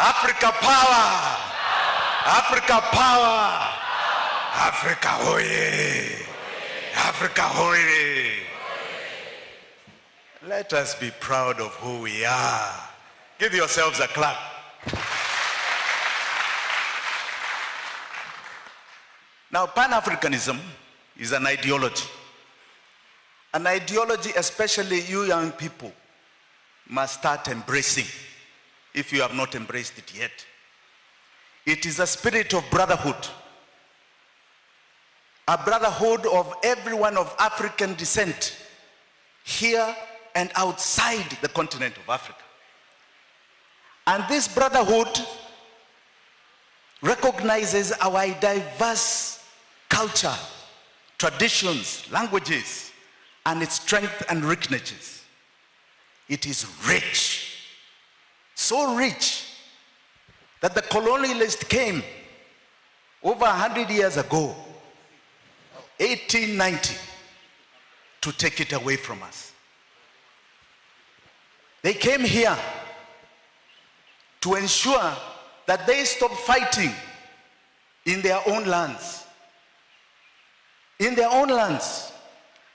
Africa power! Africa power! Africa hoye! Africa hoye! Let us be proud of who we are. Give yourselves a clap. Now, Pan-Africanism is an ideology. An ideology, especially you young people, must start embracing if you have not embraced it yet. It is a spirit of brotherhood. A brotherhood of everyone of African descent, here and outside the continent of Africa. And this brotherhood recognizes our diverse culture, traditions, languages, and its strength and richness. It is rich, so rich that the colonialist came over 100 years ago, 1890, to take it away from us. They came here to ensure that they stop fighting in their own lands. In their own lands.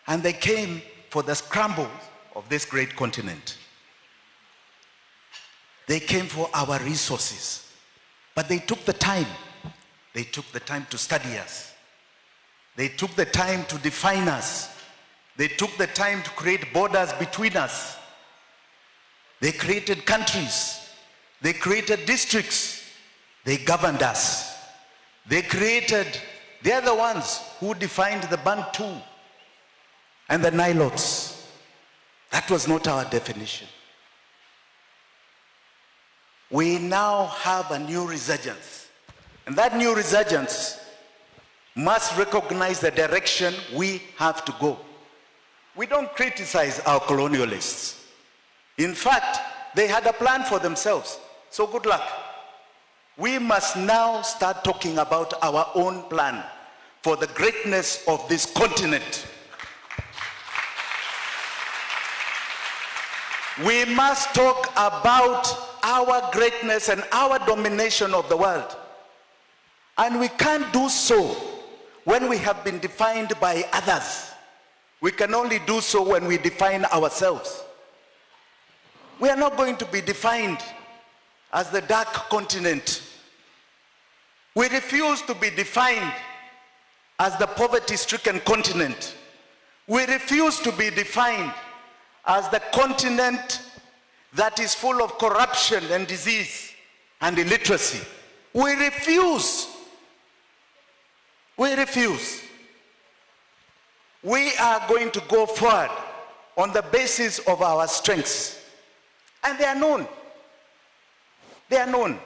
And they came for the scramble of this great continent. They came for our resources. But they took the time. They took the time to study us. They took the time to define us. They took the time to create borders between us. They created countries. They created districts. They governed us. They are the ones who defined the Bantu and the Nilotes. That was not our definition. We now have a new resurgence. And that new resurgence must recognize the direction we have to go. We don't criticize our colonialists. In fact, they had a plan for themselves. So good luck. We must now start talking about our own plan for the greatness of this continent. We must talk about our greatness and our domination of the world. And we can't do so when we have been defined by others. We can only do so when we define ourselves. We are not going to be defined as the dark continent. We refuse to be defined as the poverty-stricken continent. We refuse to be defined as the continent that is full of corruption and disease and illiteracy. We refuse. We refuse. We are going to go forward on the basis of our strengths. And they are known. They are known.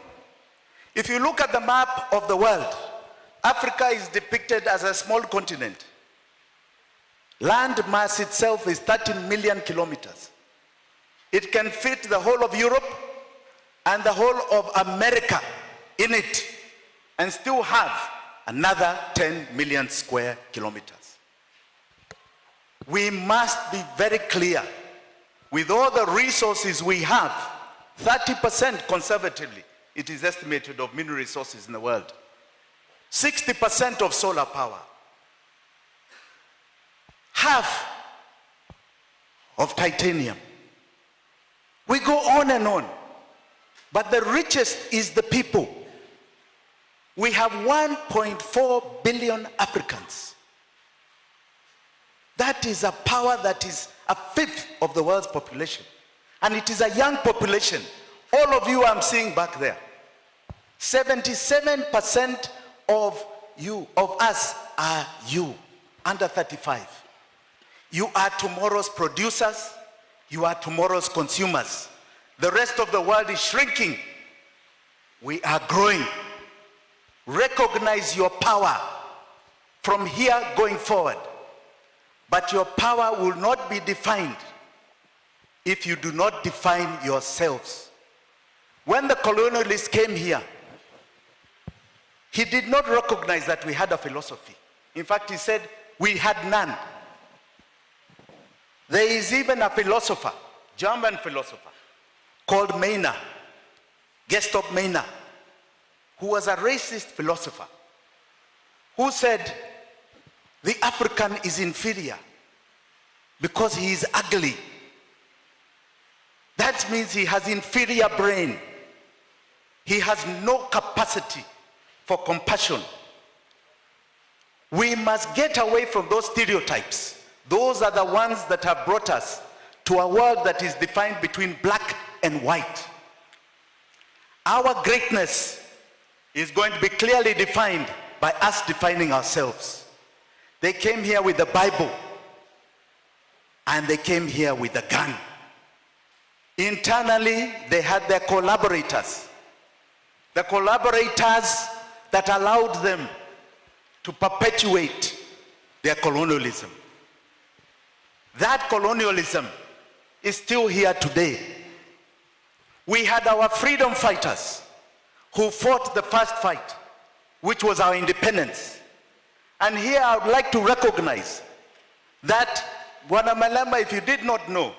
If you look at the map of the world, Africa is depicted as a small continent. Land mass itself is 13 million kilometers. It can fit the whole of Europe and the whole of America in it and still have another 10 million square kilometers. We must be very clear. With all the resources we have, 30% conservatively, it is estimated, of mineral resources in the world. 60% of solar power. Half of titanium. We go on and on. But the richest is the people. We have 1.4 billion Africans. That is a power that is a fifth of the world's population. And it is a young population. All of you I'm seeing back there. 77% of us are you, under 35. You are tomorrow's producers. You are tomorrow's consumers. The rest of the world is shrinking. We are growing. Recognize your power from here going forward. But your power will not be defined if you do not define yourselves. When the colonialist came here, he did not recognize that we had a philosophy. In fact, he said we had none. There is even a philosopher, German philosopher, called Maynard. Gestok Maynard, who was a racist philosopher, who said the African is inferior because he is ugly. That means he has inferior brain. He has no capacity for compassion. We must get away from those stereotypes. Those are the ones that have brought us to a world that is defined between black and white. Our greatness is going to be clearly defined by us defining ourselves. They came here with the Bible, and they came here with a gun. Internally, they had their collaborators. The collaborators that allowed them to perpetuate their colonialism. That colonialism is still here today. We had our freedom fighters who fought the first fight, which was our independence. And here I would like to recognize that, Wanamalamba, if you did not know,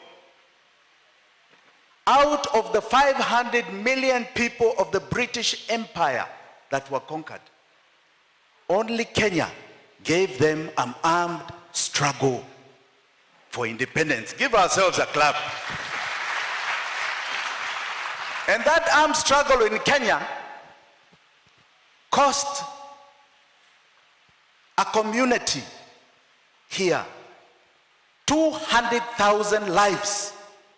out of the 500 million people of the British Empire that were conquered, only Kenya gave them an armed struggle for independence. Give ourselves a clap. And that armed struggle in Kenya cost a community here 200,000 lives,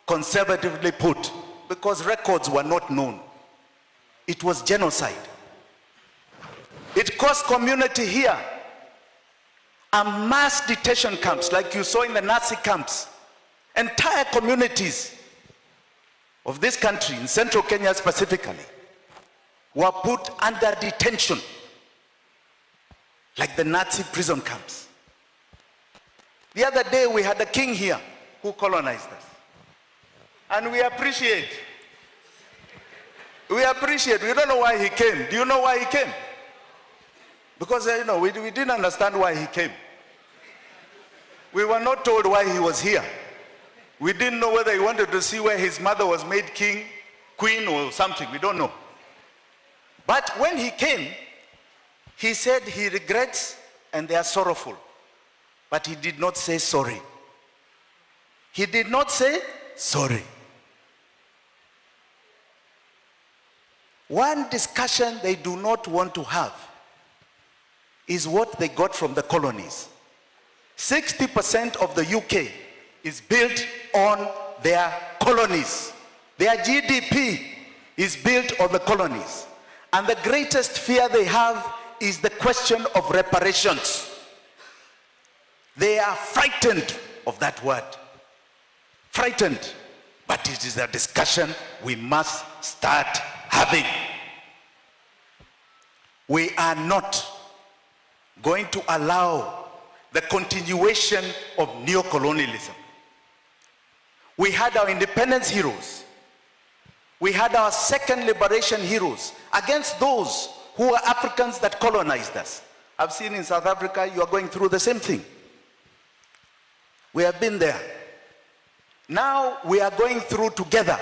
conservatively put, because records were not known. It was genocide. It cost community here a mass detention camps, like you saw in the Nazi camps. Entire communities of this country, in central Kenya specifically, were put under detention, like the Nazi prison camps. The other day we had a king here who colonized us. And we appreciate. We don't know why he came. Do you know why he came? Because, we didn't understand why he came. We were not told why he was here. We didn't know whether he wanted to see where his mother was made king, queen, or something. We don't know. But when he came, he said he regrets and they are sorrowful. But he did not say sorry. He did not say sorry. One discussion they do not want to have is what they got from the colonies. 60% of the UK is built on their colonies. Their GDP is built on the colonies. And the greatest fear they have is the question of reparations. They are frightened of that word. Frightened. But it is a discussion we must start having. We are not going to allow the continuation of neocolonialism. We had our independence heroes. We had our second liberation heroes against those who were Africans that colonized us. I've seen in South Africa, you are going through the same thing. We have been there. Now we are going through together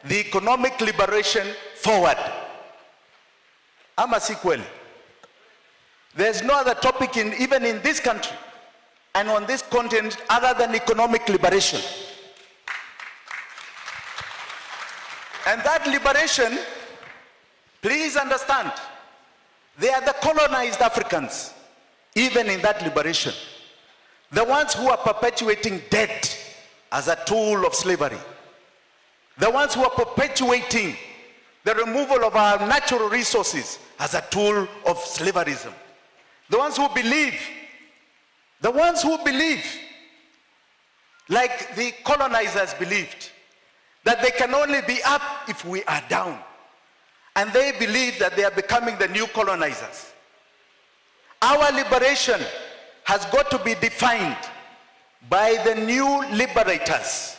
the economic liberation forward. I'm a sequel. There's no other topic even in this country and on this continent other than economic liberation. And that liberation, please understand, they are the colonized Africans, even in that liberation. The ones who are perpetuating debt as a tool of slavery. The ones who are perpetuating the removal of our natural resources as a tool of slaverism. The ones who believe, like the colonizers believed, that they can only be up if we are down. And they believe that they are becoming the new colonizers. Our liberation has got to be defined by the new liberators.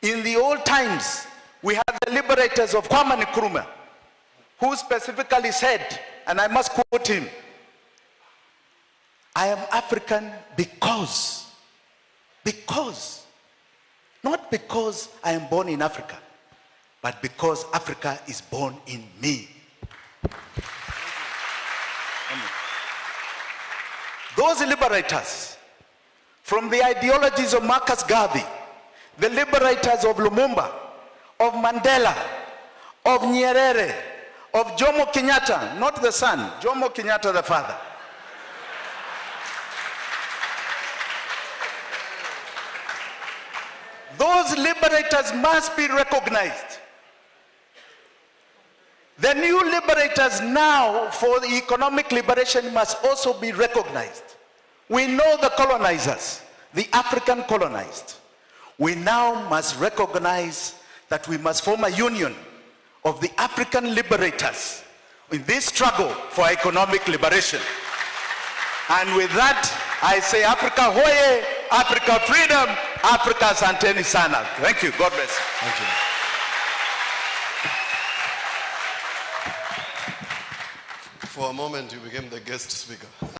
In the old times, we had the liberators of Kwame Nkrumah, who specifically said, and I must quote him, I am African because, not because I am born in Africa, but because Africa is born in me. Those liberators, from the ideologies of Marcus Garvey, the liberators of Lumumba, of Mandela, of Nyerere, of Jomo Kenyatta, not the son, Jomo Kenyatta the father. Those liberators must be recognized. The new liberators now for the economic liberation must also be recognized. We know the colonizers, the African colonized. We now must recognize that we must form a union of the African liberators in this struggle for economic liberation. And with that, I say Africa Hoye, Africa freedom, Africa Asanteni Sana. Thank you. God bless. Thank you. For a moment, you became the guest speaker.